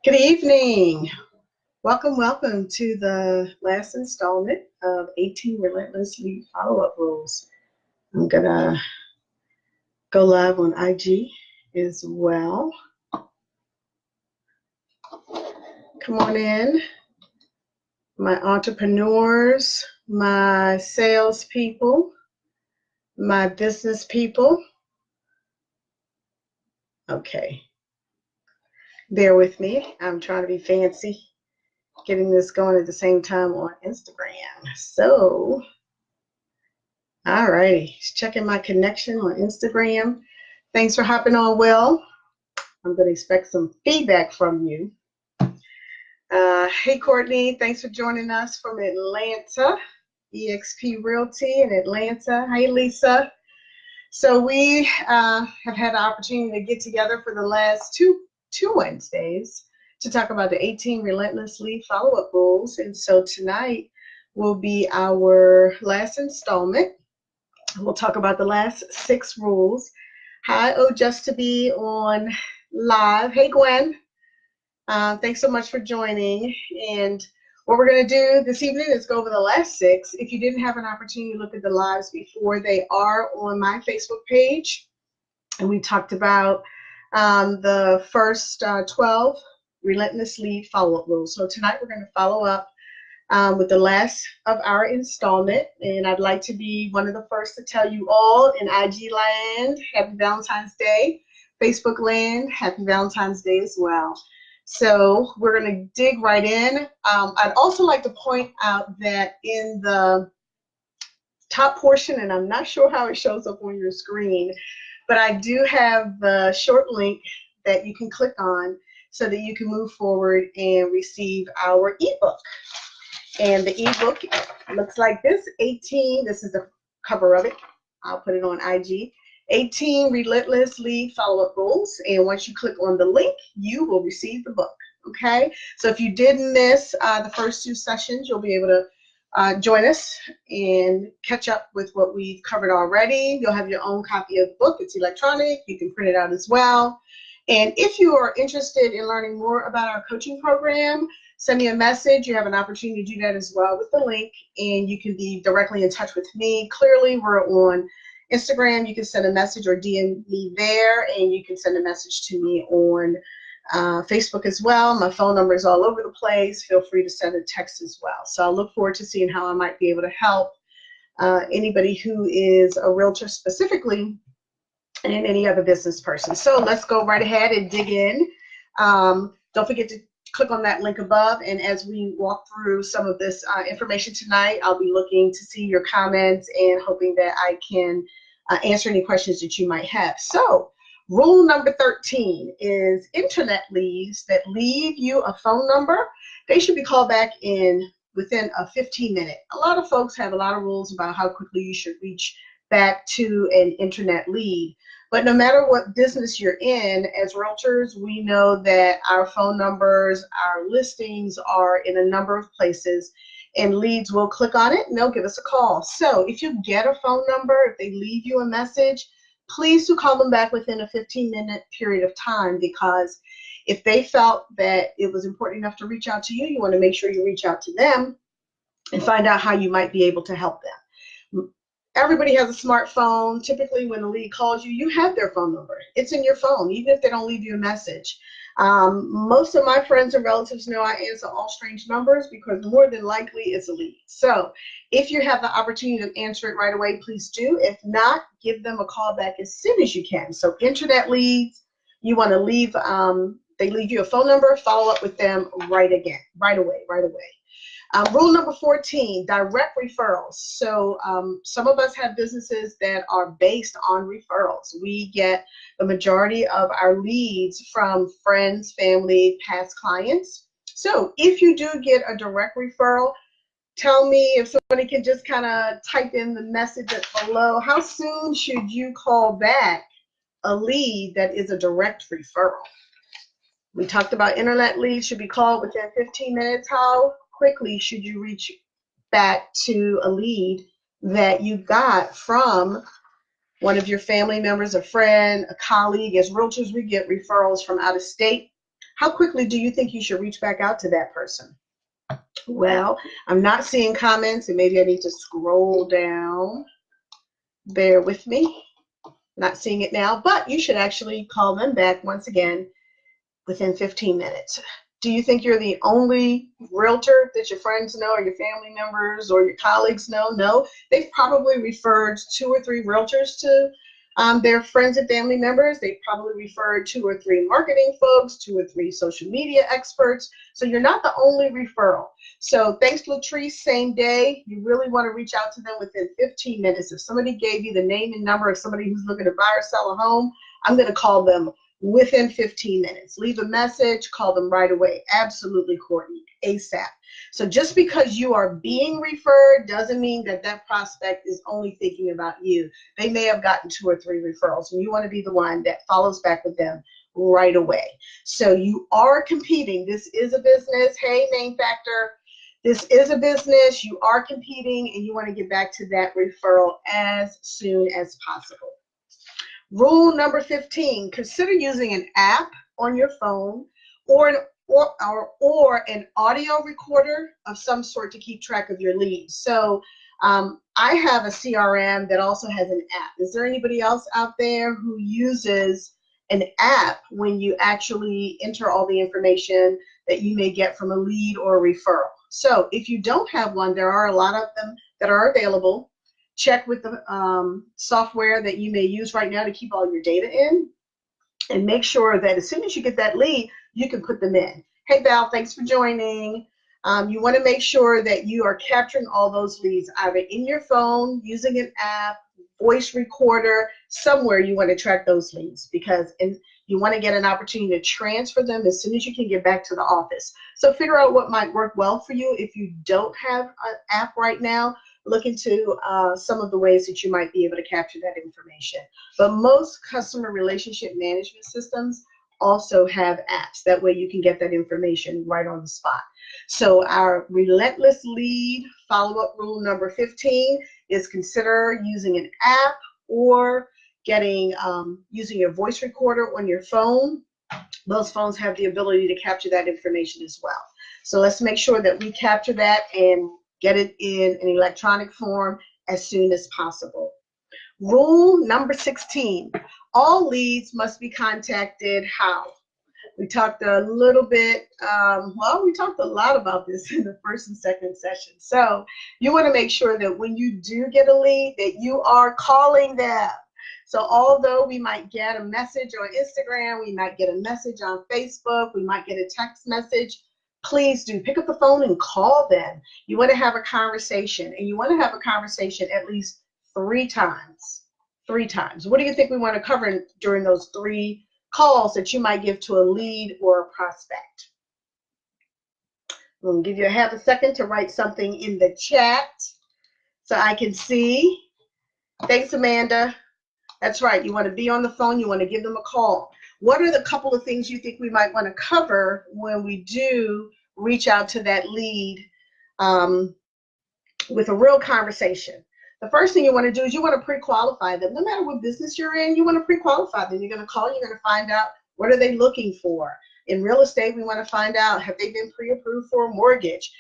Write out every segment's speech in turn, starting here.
Good evening. Welcome to the last installment of 18 Relentless Lead Follow-Up Rules. I'm going to go live on IG as well. Come on in, my entrepreneurs, my salespeople, my business people. Okay. Bear with me. I'm trying to be fancy, getting this going at the same time on Instagram. So, all righty, checking my connection on Instagram. Thanks for hopping on, Will. I'm going to expect some feedback from you. Hey, Courtney, thanks for joining us from Atlanta, eXp Realty in Atlanta. Hey, Lisa. So we have had the opportunity to get together for the last two Wednesdays to talk about the 18 Relentless Lead Follow-Up Rules. And so tonight will be our last installment. We'll talk about the last 6 rules. Hi, Just to be on live. Hey, Gwen. Thanks so much for joining. And what we're going to do this evening is go over the last 6. If you didn't have an opportunity to look at the lives before, they are on my Facebook page. And we talked about the first 12 Relentless Lead Follow-Up rules. So tonight we're going to follow up with the last of our installment. And I'd like to be one of the first to tell you all in IG land, happy Valentine's Day. Facebook land, happy Valentine's Day as well. So we're going to dig right in. I'd also like to point out that in the top portion, and I'm not sure how it shows up on your screen, but I do have the short link that you can click on so that you can move forward and receive our ebook. And the ebook looks like this, 18, this is the cover of it. I'll put it on IG. 18 Relentless Lead Follow-Up Rules. And once you click on the link, you will receive the book. Okay? So if you did miss the first 2 sessions, you'll be able to join us and catch up with what we've covered already. You'll have your own copy of the book. It's electronic. You can print it out as well. And if you are interested in learning more about our coaching program, send me a message. You have an opportunity to do that as well with the link, and you can be directly in touch with me. Clearly, we're on Instagram. You can send a message or DM me there, and you can send a message to me on Facebook as well. My phone number is all over the place. Feel free to send a text as well. So I look forward to seeing how I might be able to help anybody who is a realtor specifically and any other business person. So let's go right ahead and dig in. Don't forget to click on that link above, and as we walk through some of this information tonight, I'll be looking to see your comments and hoping that I can answer any questions that you might have. So rule number 13 is internet leads that leave you a phone number. They should be called back in within a 15-minute. A lot of folks have a lot of rules about how quickly you should reach back to an internet lead. But no matter what business you're in, as realtors, we know that our phone numbers, our listings are in a number of places, and leads will click on it and they'll give us a call. So if you get a phone number, if they leave you a message, please do call them back within a 15-minute period of time, because if they felt that it was important enough to reach out to you, you want to make sure you reach out to them and find out how you might be able to help them. Everybody has a smartphone. Typically, when a lead calls you, you have their phone number. It's in your phone, even if they don't leave you a message. Most of my friends and relatives know I answer all strange numbers because more than likely it's a lead. So if you have the opportunity to answer it right away, please do. If not, give them a call back as soon as you can. So internet leads, you want to leave, they leave you a phone number, follow up with them right away. Rule number 14, direct referrals. So some of us have businesses that are based on referrals. We get the majority of our leads from friends, family, past clients. So if you do get a direct referral, tell me, if somebody can just kind of type in the message below, how soon should you call back a lead that is a direct referral? We talked about internet leads should be called within 15 minutes. How quickly should you reach back to a lead that you got from one of your family members, a friend, a colleague? As realtors, we get referrals from out of state. How quickly do you think you should reach back out to that person? Well, I'm not seeing comments, and maybe I need to scroll down. Bear with me. Not seeing it now, but you should actually call them back once again within 15 minutes. Do you think you're the only realtor that your friends know, or your family members, or your colleagues know? No, they've probably referred 2 or 3 realtors to their friends and family members. They've probably referred 2 or 3 marketing folks, 2 or 3 social media experts. So you're not the only referral. So thanks, Latrice, same day. You really want to reach out to them within 15 minutes. If somebody gave you the name and number of somebody who's looking to buy or sell a home, I'm going to call them within 15 minutes. Leave a message, call them right away. Absolutely, Courtney, ASAP. So just because you are being referred doesn't mean that that prospect is only thinking about you. They may have gotten 2 or 3 referrals, and you want to be the one that follows back with them right away. So you are competing. This is a business. Hey, Main Factor. This is a business. You are competing, and you want to get back to that referral as soon as possible. Rule number 15, consider using an app on your phone or an audio recorder of some sort to keep track of your leads. So I have a CRM that also has an app. Is there anybody else out there who uses an app when you actually enter all the information that you may get from a lead or a referral? So if you don't have one, there are a lot of them that are available. Check with the software that you may use right now to keep all your data in, and make sure that as soon as you get that lead, you can put them in. Hey, Val, thanks for joining. You want to make sure that you are capturing all those leads either in your phone, using an app, voice recorder, somewhere you want to track those leads, because you want to get an opportunity to transfer them as soon as you can get back to the office. So figure out what might work well for you. If you don't have an app right now, look into some of the ways that you might be able to capture that information. But most customer relationship management systems also have apps. That way you can get that information right on the spot. So our Relentless lead follow-up rule number 15 is consider using an app or using your voice recorder on your phone. Those phones have the ability to capture that information as well. So let's make sure that we capture that and get it in an electronic form as soon as possible. Rule number 16, all leads must be contacted how? We talked a little bit, we talked a lot about this in the first and second session. So you want to make sure that when you do get a lead, that you are calling them. So although we might get a message on Instagram, we might get a message on Facebook, we might get a text message, please do pick up the phone and call them. You want to have a conversation, and you want to have a conversation at least 3 times. 3 times. What do you think we want to cover during those 3 calls that you might give to a lead or a prospect? I'm going to give you a half a second to write something in the chat so I can see. Thanks, Amanda. That's right. You want to be on the phone. You want to give them a call. What are the couple of things you think we might want to cover when we do reach out to that lead with a real conversation? The first thing you want to do is you want to pre-qualify them. No matter what business you're in, you want to pre-qualify them. You're going to call, you're going to find out what are they looking for. In real estate, we want to find out, have they been pre-approved for a mortgage?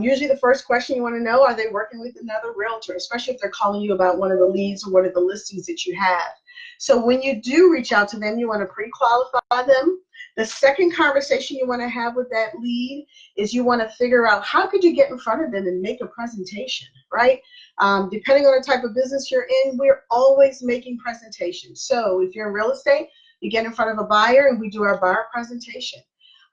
Usually the first question you want to know, are they working with another realtor, especially if they're calling you about one of the leads or one of the listings that you have. So when you do reach out to them, you want to pre-qualify them. The second conversation you want to have with that lead is you want to figure out how could you get in front of them and make a presentation, right? Depending on the type of business you're in, we're always making presentations. So if you're in real estate, you get in front of a buyer and we do our buyer presentation.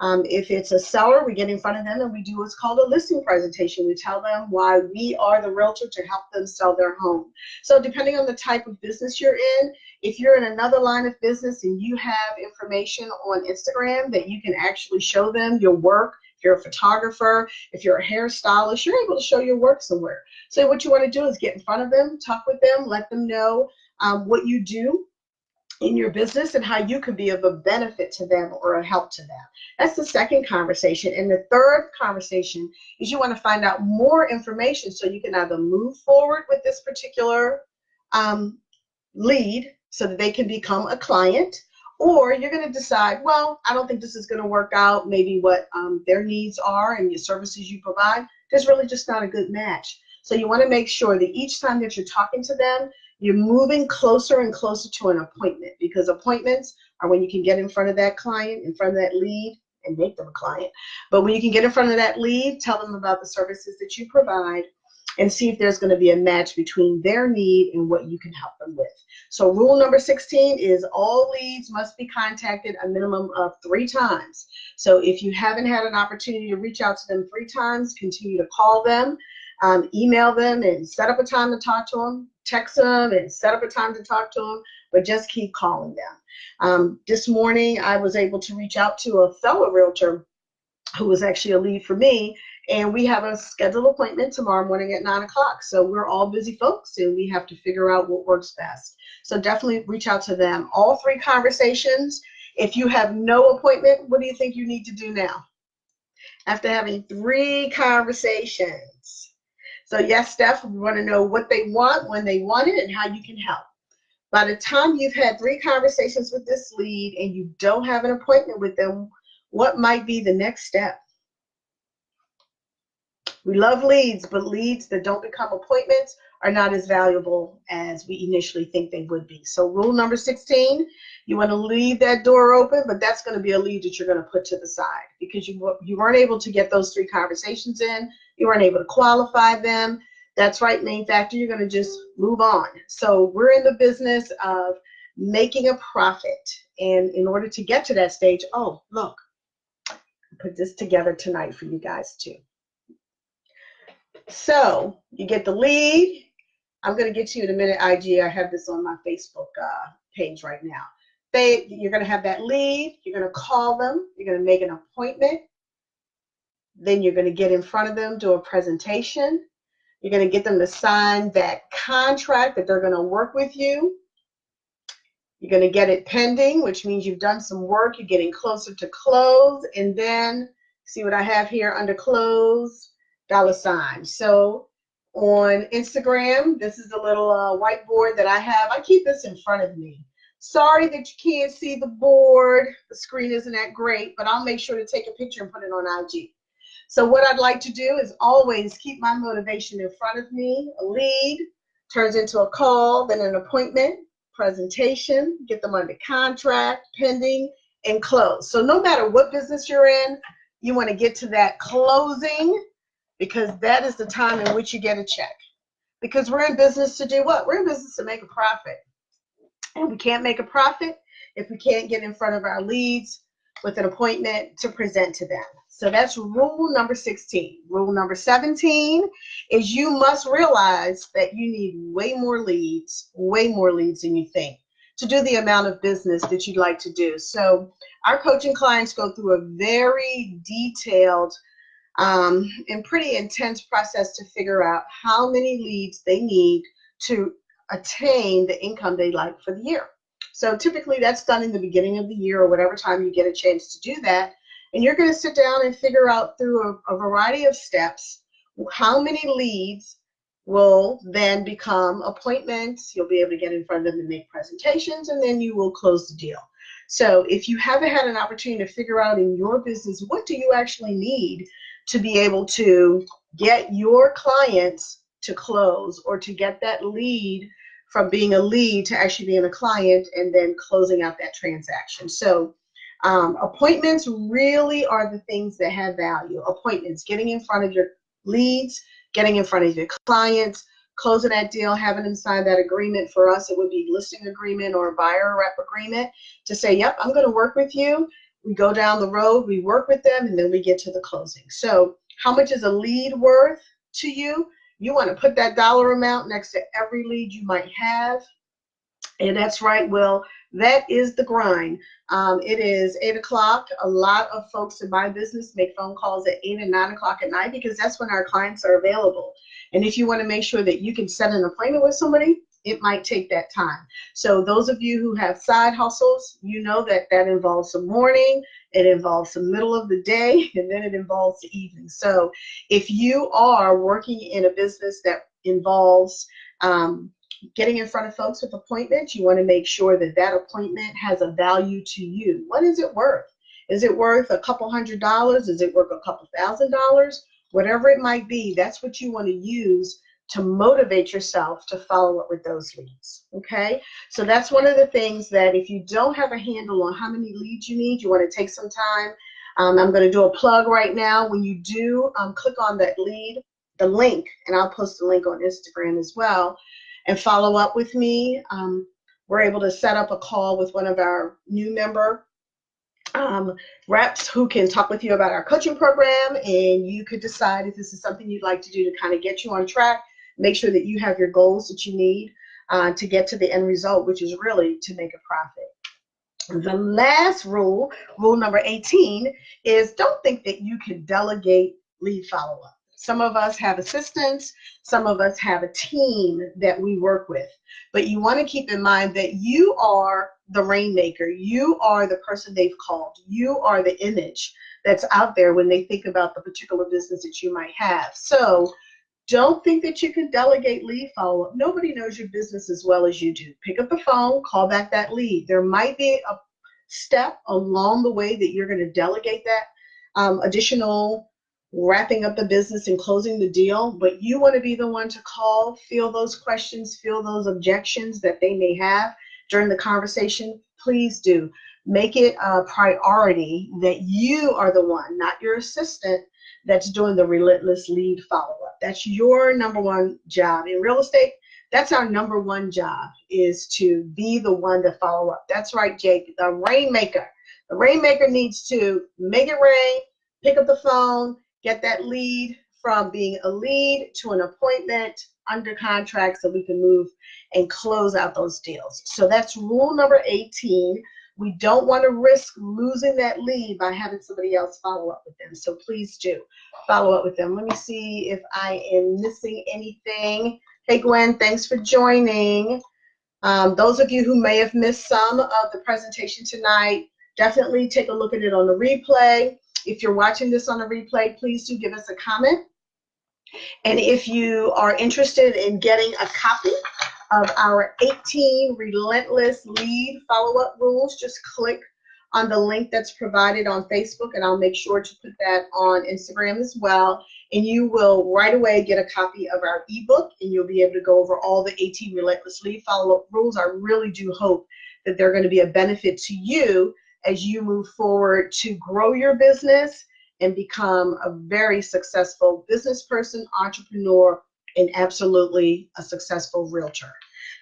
If it's a seller, we get in front of them and we do what's called a listing presentation. We tell them why we are the realtor to help them sell their home. So depending on the type of business you're in, if you're in another line of business and you have information on Instagram that you can actually show them your work, if you're a photographer, if you're a hairstylist, you're able to show your work somewhere. So what you want to do is get in front of them, talk with them, let them know what you do in your business and how you could be of a benefit to them or a help to them. That's the second conversation. And the third conversation is you want to find out more information so you can either move forward with this particular lead so that they can become a client, Or you're going to decide, well, I don't think this is going to work out. Maybe what their needs are and your services you provide, there's really just not a good match. So you want to make sure that each time that you're talking to them, you're moving closer and closer to an appointment, because appointments are when you can get in front of that client, in front of that lead, and make them a client. But when you can get in front of that lead, tell them about the services that you provide, and see if there's going to be a match between their need and what you can help them with. So rule number 16 is all leads must be contacted a minimum of 3 times. So if you haven't had an opportunity to reach out to them 3 times, continue to call them, email them and set up a time to talk to them, text them and set up a time to talk to them, but just keep calling them. This morning I was able to reach out to a fellow realtor who was actually a lead for me, and we have a scheduled appointment tomorrow morning at 9 o'clock. So we're all busy folks, and we have to figure out what works best. So definitely reach out to them. All 3 conversations. If you have no appointment, what do you think you need to do now? After having 3 conversations. So yes, Steph, we want to know what they want, when they want it, and how you can help. By the time you've had 3 conversations with this lead and you don't have an appointment with them, what might be the next step? We love leads, but leads that don't become appointments are not as valuable as we initially think they would be. So rule number 16, you want to leave that door open, but that's going to be a lead that you're going to put to the side because you weren't able to get those 3 conversations in. You weren't able to qualify them. That's right, main factor. You're going to just move on. So we're in the business of making a profit. And in order to get to that stage, oh, look, I put this together tonight for you guys too. So you get the lead. I'm going to get to you in a minute, IG. I have this on my Facebook page right now. You're going to have that lead. You're going to call them. You're going to make an appointment. Then you're going to get in front of them, do a presentation. You're going to get them to sign that contract that they're going to work with you. You're going to get it pending, which means you've done some work. You're getting closer to close. And then see what I have here under close. $. So on Instagram, this is a little whiteboard that I have. I keep this in front of me. Sorry that you can't see the board. The screen isn't that great, but I'll make sure to take a picture and put it on IG. So what I'd like to do is always keep my motivation in front of me. A lead turns into a call, then an appointment, presentation, get them under contract, pending, and close. So no matter what business you're in, you want to get to that closing, because that is the time in which you get a check. Because we're in business to do what? We're in business to make a profit. And we can't make a profit if we can't get in front of our leads with an appointment to present to them. So that's rule number 16. Rule number 17 is you must realize that you need way more leads than you think to do the amount of business that you'd like to do. So our coaching clients go through a very detailed and pretty intense process to figure out how many leads they need to attain the income they like for the year. So typically that's done in the beginning of the year or whatever time you get a chance to do that. And you're going to sit down and figure out through a variety of steps how many leads will then become appointments. You'll be able to get in front of them and make presentations, and then you will close the deal. So if you haven't had an opportunity to figure out in your business, what do you actually need to be able to get your clients to close, or to get that lead from being a lead to actually being a client and then closing out that transaction. So appointments really are the things that have value. Appointments, getting in front of your leads, getting in front of your clients, closing that deal, having them sign that agreement. For us, it would be listing agreement or a buyer rep agreement to say, yep, I'm going to work with you. We go down the road, we work with them, and then we get to the closing. So how much is a lead worth to you? You want to put that dollar amount next to every lead you might have. And that's right, Will. That is the grind. It is 8 o'clock. A lot of folks in my business make phone calls at 8 and 9 o'clock at night because that's when our clients are available. And if you want to make sure that you can set an appointment with somebody, it might take that time. So those of you who have side hustles, you know that that involves some morning, it involves the middle of the day, and then it involves the evening. So if you are working in a business that involves getting in front of folks with appointments, you want to make sure that that appointment has a value to you. What is it worth? Is it worth a couple $100? Is it worth a couple $1,000? Whatever it might be, that's what you want to use to motivate yourself to follow up with those leads. Okay, so that's one of the things that if you don't have a handle on how many leads you need, you want to take some time. I'm going to do a plug right now. When you do, click on that lead, the link, and I'll post the link on Instagram as well, and follow up with me. We're able to set up a call with one of our new member reps who can talk with you about our coaching program, and you could decide if this is something you'd like to do to kind of get you on track, make sure that you have your goals that you need to get to the end result, which is really to make a profit. The last rule, rule number 18, is don't think that you can delegate lead follow-up. Some of us have assistants, some of us have a team that we work with, but you want to keep in mind that you are the rainmaker. You are the person they've called. You are the image that's out there when they think about the particular business that you might have. So don't think that you can delegate lead follow-up. Nobody knows your business as well as you do. Pick up the phone, call back that lead. There might be a step along the way that you're going to delegate that additional wrapping up the business and closing the deal, but you want to be the one to call, feel those questions, feel those objections that they may have during the conversation. Please do. Make it a priority that you are the one, not your assistant, that's doing the relentless lead follow-up. That's your number one job. In real estate, that's our number one job, is to be the one to follow up. That's right, Jake, the rainmaker. The rainmaker needs to make it rain, pick up the phone, get that lead from being a lead to an appointment under contract so we can move and close out those deals. So that's rule number 18. We don't want to risk losing that lead by having somebody else follow up with them. So please do follow up with them. Let me see if I am missing anything. Hey, Gwen, thanks for joining. Those of you who may have missed some of the presentation tonight, definitely take a look at it on the replay. If you're watching this on a replay, please do give us a comment. And if you are interested in getting a copy of our 18 Relentless Lead Follow-Up Rules, just click on the link that's provided on Facebook, and I'll make sure to put that on Instagram as well. And you will right away get a copy of our ebook, and you'll be able to go over all the 18 Relentless Lead Follow-Up Rules. I really do hope that they're going to be a benefit to you as you move forward to grow your business and become a very successful business person, entrepreneur, and absolutely a successful realtor.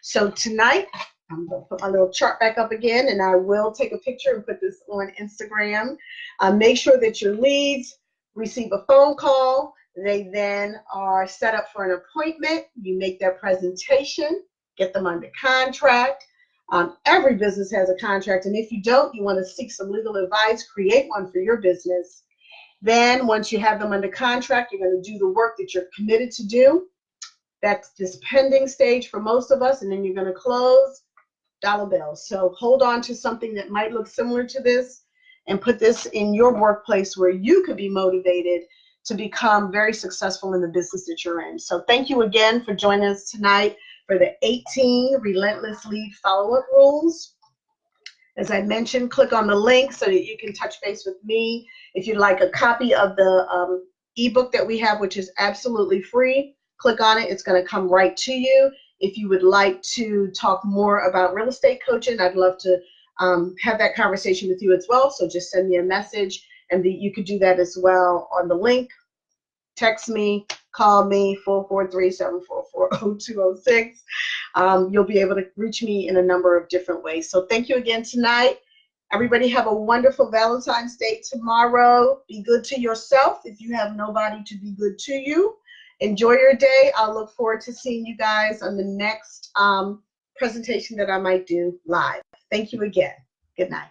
So tonight, I'm going to put my little chart back up again, and I will take a picture and put this on Instagram. Make sure that your leads receive a phone call. They then are set up for an appointment. You make their presentation, get them under contract. Every business has a contract, and if you don't, you want to seek some legal advice, create one for your business. Then once you have them under contract, you're going to do the work that you're committed to do. That's this pending stage for most of us, and then you're going to close dollar bills. So hold on to something that might look similar to this and put this in your workplace where you could be motivated to become very successful in the business that you're in. So thank you again for joining us tonight for the 18 Relentless Lead Follow-Up Rules. As I mentioned, click on the link so that you can touch base with me. If you'd like a copy of the ebook that we have, which is absolutely free, click on it. It's going to come right to you. If you would like to talk more about real estate coaching, I'd love to have that conversation with you as well. So just send me a message, and you could do that as well on the link. Text me, call me, 443-744-0206. You'll be able to reach me in a number of different ways. So thank you again tonight. Everybody have a wonderful Valentine's Day tomorrow. Be good to yourself if you have nobody to be good to you. Enjoy your day. I'll look forward to seeing you guys on the next presentation that I might do live. Thank you again. Good night.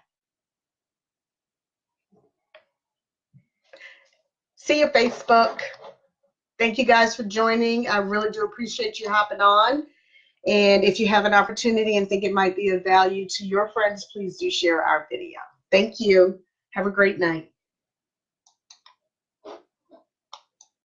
See you, Facebook. Thank you guys for joining. I really do appreciate you hopping on. And if you have an opportunity and think it might be of value to your friends, please do share our video. Thank you. Have a great night.